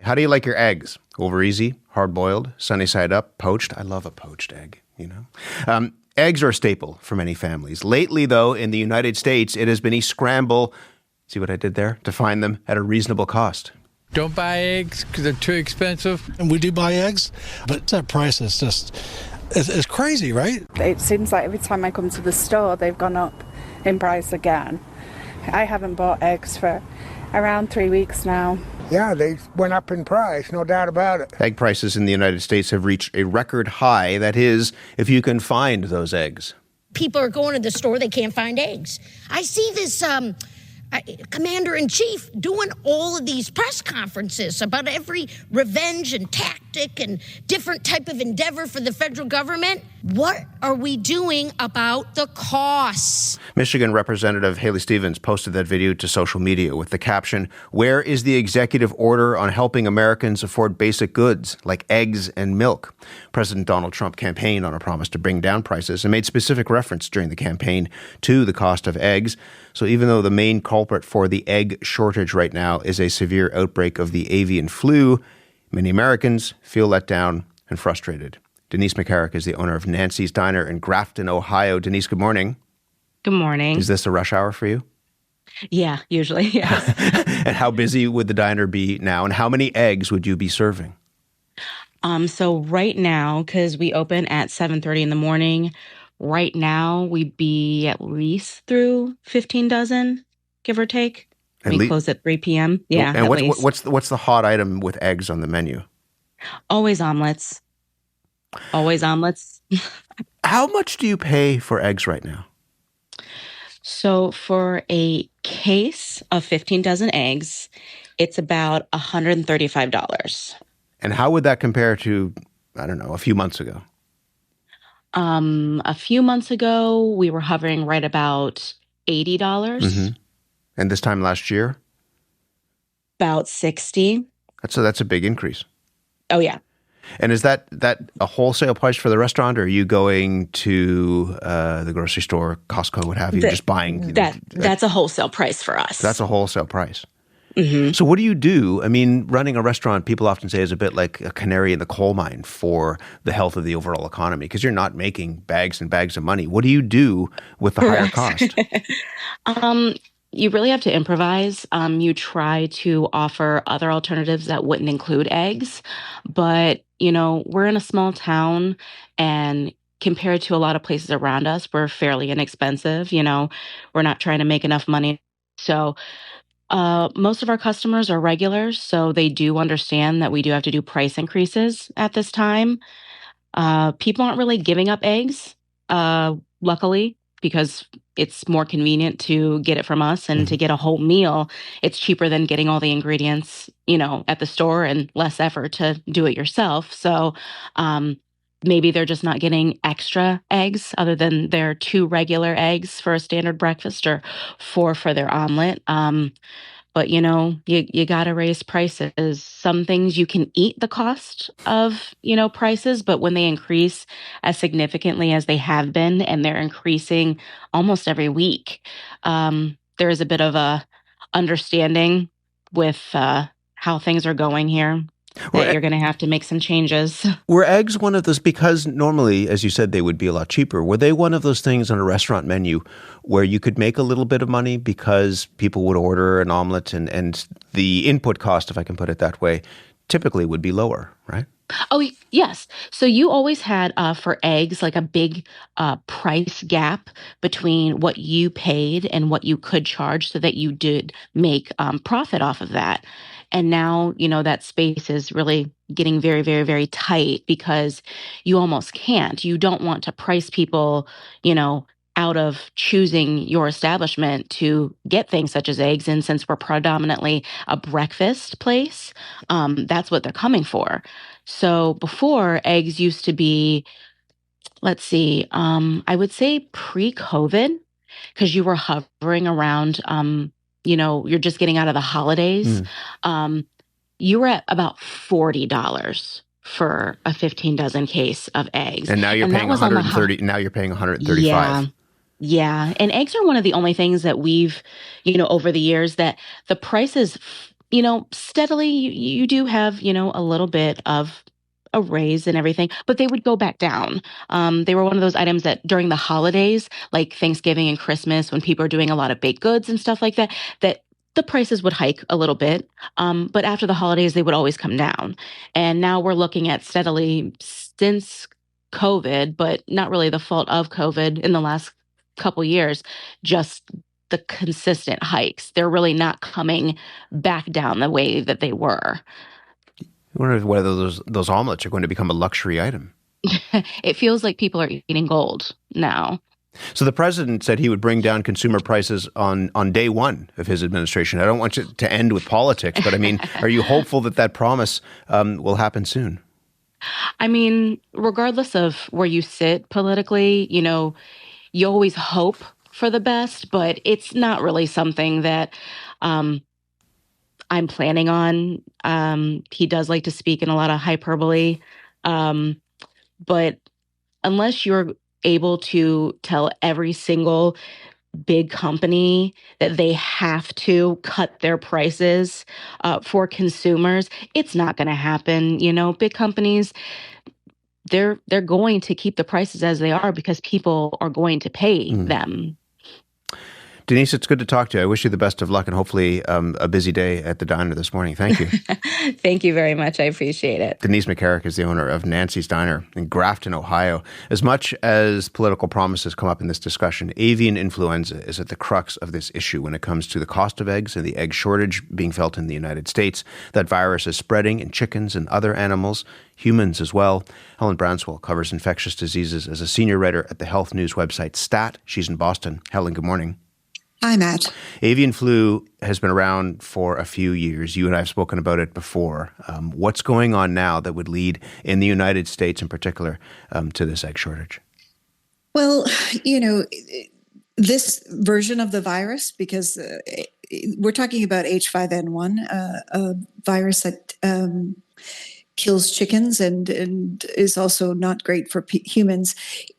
How do you like your eggs? Over easy, hard-boiled, sunny side up, poached? I love a poached egg, you know. Eggs are a staple for many families. Lately, though, in the United States, it has been a scramble, see what I did there, to find them at a reasonable cost. Don't buy eggs because they're too expensive. And we do buy eggs, but that price is just, it's crazy, right? It seems like every time I come to the store, they've gone up in price again. I haven't bought eggs for around 3 weeks now. Yeah, they went up in price, no doubt about it. Egg prices in the United States have reached a record high. That is, if you can find those eggs. People are going to the store, they can't find eggs. I see this commander-in-chief doing all of these press conferences about every revenge and tactic and different type of endeavor for the federal government. What are we doing about the costs? Michigan Representative Haley Stevens posted that video to social media with the caption, "Where is the executive order on helping Americans afford basic goods like eggs and milk?" President Donald Trump campaigned on a promise to bring down prices and made specific reference during the campaign to the cost of eggs. So even though the main culprit for the egg shortage right now is a severe outbreak of the avian flu, many Americans feel let down and frustrated. Denise McCarrick is the owner of Nancy's Diner in Grafton, Ohio. Denise, good morning. Good morning. Is this a rush hour for you? Yeah, usually, yes. And how busy would the diner be now? And how many eggs would you be serving? So right now, because we open at 7:30 in the morning, right now we'd be at least through 15 dozen, give or take. We close at 3 p.m. Yeah, and what's the hot item with eggs on the menu? Always omelets. Always omelets. How much do you pay for eggs right now? So for a case of 15 dozen eggs, it's about $135. And how would that compare to, I don't know, a few months ago? A few months ago, we were hovering right about $80. Mm-hmm. And this time last year? About $60. That's a big increase. Oh, yeah. And is that a wholesale price for the restaurant, or are you going to the grocery store, Costco, what have you, just buying? That's a wholesale price for us. That's a wholesale price. Mm-hmm. So what do you do? I mean, running a restaurant, people often say, is a bit like a canary in the coal mine for the health of the overall economy, because you're not making bags and bags of money. What do you do with the higher cost? You really have to improvise. You try to offer other alternatives that wouldn't include eggs. But, we're in a small town, and compared to a lot of places around us, we're fairly inexpensive. We're not trying to make enough money. So most of our customers are regulars, so they do understand that we do have to do price increases at this time. People aren't really giving up eggs, luckily, because it's more convenient to get it from us, and to get a whole meal, it's cheaper than getting all the ingredients, at the store, and less effort to do it yourself. So maybe they're just not getting extra eggs other than their 2 regular eggs for a standard breakfast, or 4 for their omelet. But, you got to raise prices. Some things you can eat the cost of, prices, but when they increase as significantly as they have been, and they're increasing almost every week, there is a bit of a understanding with how things are going here, that you're going to have to make some changes. Were eggs one of those, because normally, as you said, they would be a lot cheaper, were they one of those things on a restaurant menu where you could make a little bit of money because people would order an omelet, and the input cost, if I can put it that way, typically would be lower, right? Oh, yes. So you always had, for eggs, like a big price gap between what you paid and what you could charge, so that you did make profit off of that. And now, that space is really getting very, very, very tight, because you almost can't. You don't want to price people, out of choosing your establishment to get things such as eggs. And since we're predominantly a breakfast place, that's what they're coming for. So before, eggs used to be, I would say pre-COVID, because you were hovering around, you're just getting out of the holidays. You were at about $40 for a 15 dozen case of eggs. And now you're paying 130. Now you're paying 135. Yeah. And eggs are one of the only things that we've, over the years, that the prices, steadily you do have, a little bit of a raise and everything, but they would go back down. They were one of those items that during the holidays, like Thanksgiving and Christmas, when people are doing a lot of baked goods and stuff like that, that the prices would hike a little bit. But after the holidays, they would always come down. And now we're looking at steadily since COVID, but not really the fault of COVID in the last couple years, just the consistent hikes. They're really not coming back down the way that they were. I wonder whether those omelets are going to become a luxury item. It feels like people are eating gold now. So the president said he would bring down consumer prices on day one of his administration. I don't want you to end with politics, but I mean, are you hopeful that promise will happen soon? I mean, regardless of where you sit politically, you always hope for the best, but it's not really something that I'm planning on. He does like to speak in a lot of hyperbole, but unless you're able to tell every single big company that they have to cut their prices for consumers, it's not going to happen. Big companies, they're going to keep the prices as they are because people are going to pay them. Denise, it's good to talk to you. I wish you the best of luck and hopefully a busy day at the diner this morning. Thank you. Thank you very much. I appreciate it. Denise McCarrick is the owner of Nancy's Diner in Grafton, Ohio. As much as political promises come up in this discussion, avian influenza is at the crux of this issue when it comes to the cost of eggs and the egg shortage being felt in the United States. That virus is spreading in chickens and other animals, humans as well. Helen Brownswell covers infectious diseases as a senior writer at the health news website STAT. She's in Boston. Helen, good morning. Hi, Matt. Avian flu has been around for a few years. You and I have spoken about it before. What's going on now that would lead, in the United States in particular, to this egg shortage? Well, this version of the virus, because we're talking about H5N1, a virus that kills chickens and is also not great for humans.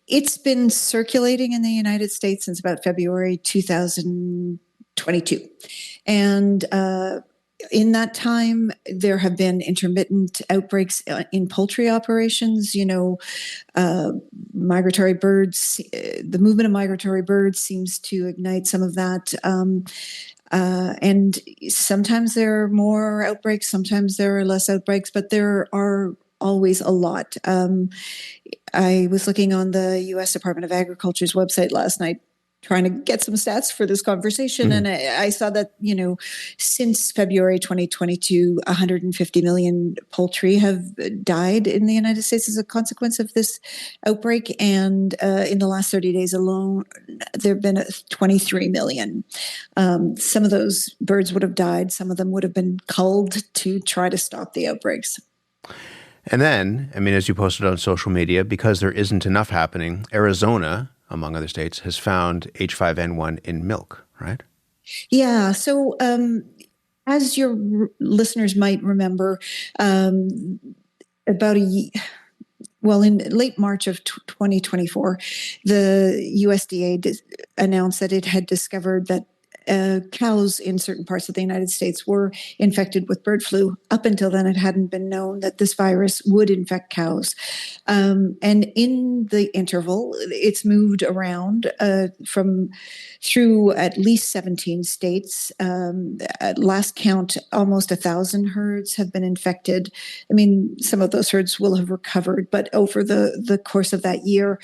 It's been circulating in the United States since about February 2022. And in that time, there have been intermittent outbreaks in poultry operations. Migratory birds, the movement of migratory birds seems to ignite some of that. And sometimes there are more outbreaks, sometimes there are less outbreaks, but there are always a lot. I was looking on the U.S. Department of Agriculture's website last night, trying to get some stats for this conversation. And I saw that, since February 2022, 150 million poultry have died in the United States as a consequence of this outbreak. And in the last 30 days alone, there have been 23 million. Some of those birds would have died. Some of them would have been culled to try to stop the outbreaks. And then, as you posted on social media, because there isn't enough happening, Arizona, among other states, has found H5N1 in milk, right? Yeah. So as your listeners might remember, in late March of 2024, the USDA announced that it had discovered that cows in certain parts of the United States were infected with bird flu. Up until then, it hadn't been known that this virus would infect cows. And in the interval, it's moved around through at least 17 states. At last count, almost 1,000 herds have been infected. Some of those herds will have recovered, but over the course of that year.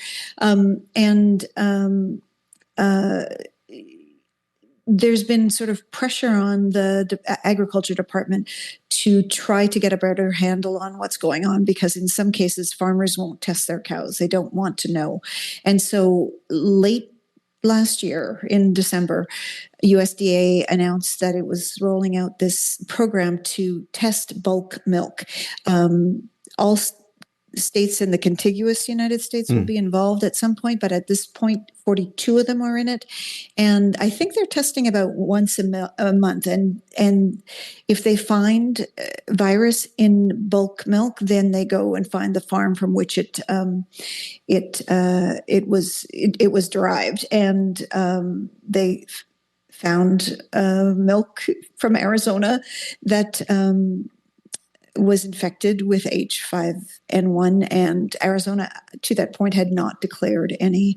There's been sort of pressure on the agriculture department to try to get a better handle on what's going on, because in some cases, farmers won't test their cows. They don't want to know. And so late last year in December, USDA announced that it was rolling out this program to test bulk milk. All states in the contiguous United States will be involved at some point, but at this point, 42 of them are in it. And I think they're testing about once a month. And if they find virus in bulk milk, then they go and find the farm from which it was derived. And they found milk from Arizona that was infected with H5N1, and Arizona, to that point, had not declared any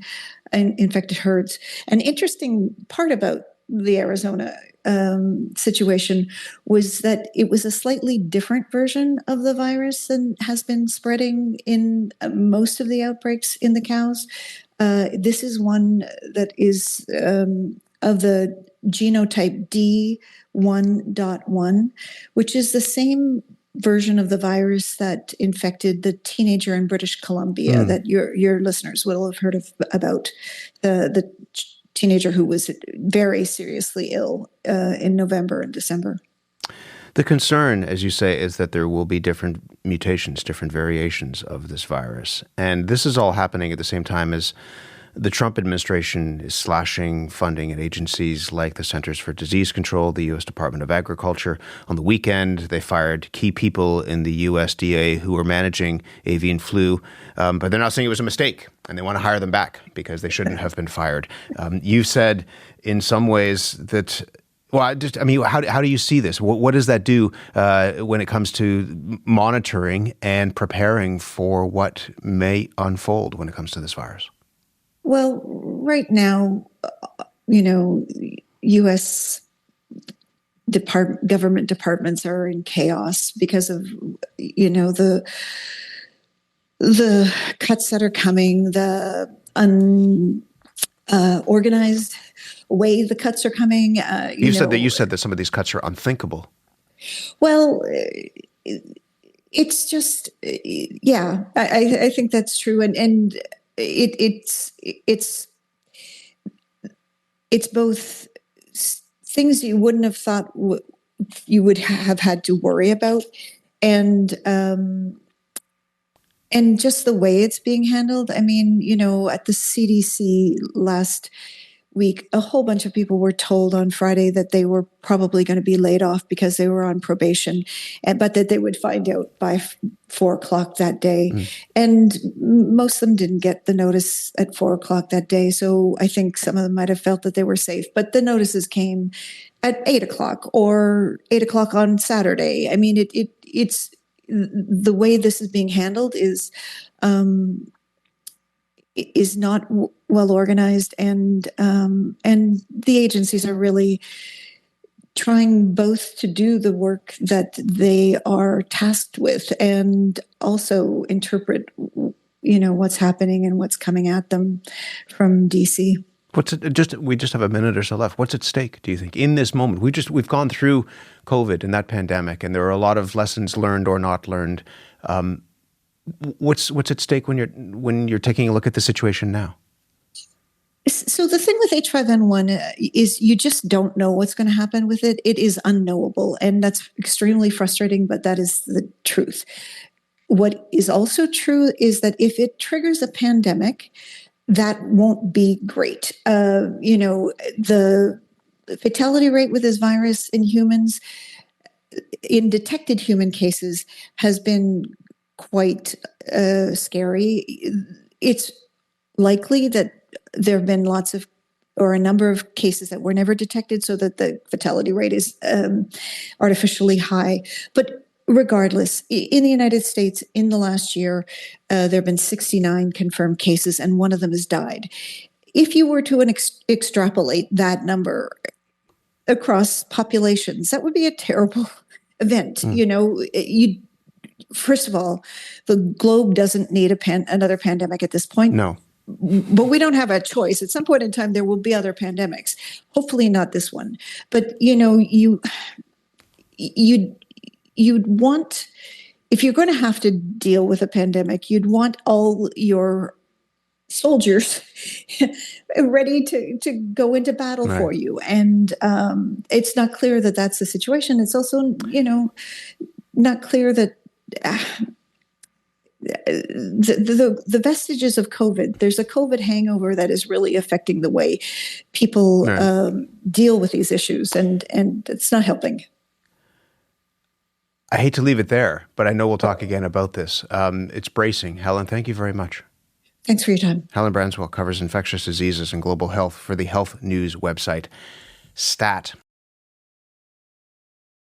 infected herds. An interesting part about the Arizona situation was that it was a slightly different version of the virus than has been spreading in most of the outbreaks in the cows. This is one that is of the genotype D1.1, which is the same version of the virus that infected the teenager in British Columbia that your listeners will have heard about, the teenager who was very seriously ill in November and December. The concern, as you say, is that there will be different mutations, different variations of this virus. And this is all happening at the same time as the Trump administration is slashing funding at agencies like the Centers for Disease Control, the U.S. Department of Agriculture. On the weekend, they fired key people in the USDA who were managing avian flu, but they're now saying it was a mistake, and they want to hire them back because they shouldn't have been fired. You said in some ways that, how do you see this? What does that do when it comes to monitoring and preparing for what may unfold when it comes to this virus? Well, right now, U.S. government departments are in chaos because of, the cuts that are coming, the unorganized way the cuts are coming. You said that some of these cuts are unthinkable. Well, it's just, I think that's true, and it's both things you wouldn't have thought you would have had to worry about, and just the way it's being handled. I mean, at the CDC last week, a whole bunch of people were told on Friday that they were probably going to be laid off because they were on probation, but that they would find out by 4:00 that day. And most of them didn't get the notice at 4:00 that day. So I think some of them might have felt that they were safe, but the notices came at 8:00 or 8:00 on Saturday. I mean, it's the way this is being handled is not well organized, and the agencies are really trying both to do the work that they are tasked with and also interpret, what's happening and what's coming at them from DC. We just have a minute or so left. What's at stake, do you think, in this moment? We've gone through COVID and that pandemic, and there are a lot of lessons learned or not learned. What's at stake when you're taking a look at the situation now? So the thing with H5N1 is you just don't know what's going to happen with it. It is unknowable, and that's extremely frustrating, but that is the truth. What is also true is that if it triggers a pandemic, that won't be great. The fatality rate with this virus in humans, in detected human cases, has been quite scary. It's likely that there have been a number of cases that were never detected, so that the fatality rate is artificially high. But regardless, in the United States, in the last year, there have been 69 confirmed cases, and one of them has died. If you were to extrapolate that number across populations, that would be a terrible event. First of all, the globe doesn't need another pandemic at this point. No. But we don't have a choice. At some point in time, there will be other pandemics. Hopefully not this one. But, you'd want, if you're going to have to deal with a pandemic, you'd want all your soldiers ready to go into battle for you. And it's not clear that that's the situation. It's also, not clear that the vestiges of COVID, there's a COVID hangover that is really affecting the way people deal with these issues, and it's not helping. I hate to leave it there, but I know we'll talk again about this. It's bracing. Helen, thank you very much. Thanks for your time. Helen Branswell covers infectious diseases and global health for the Health News website. stat.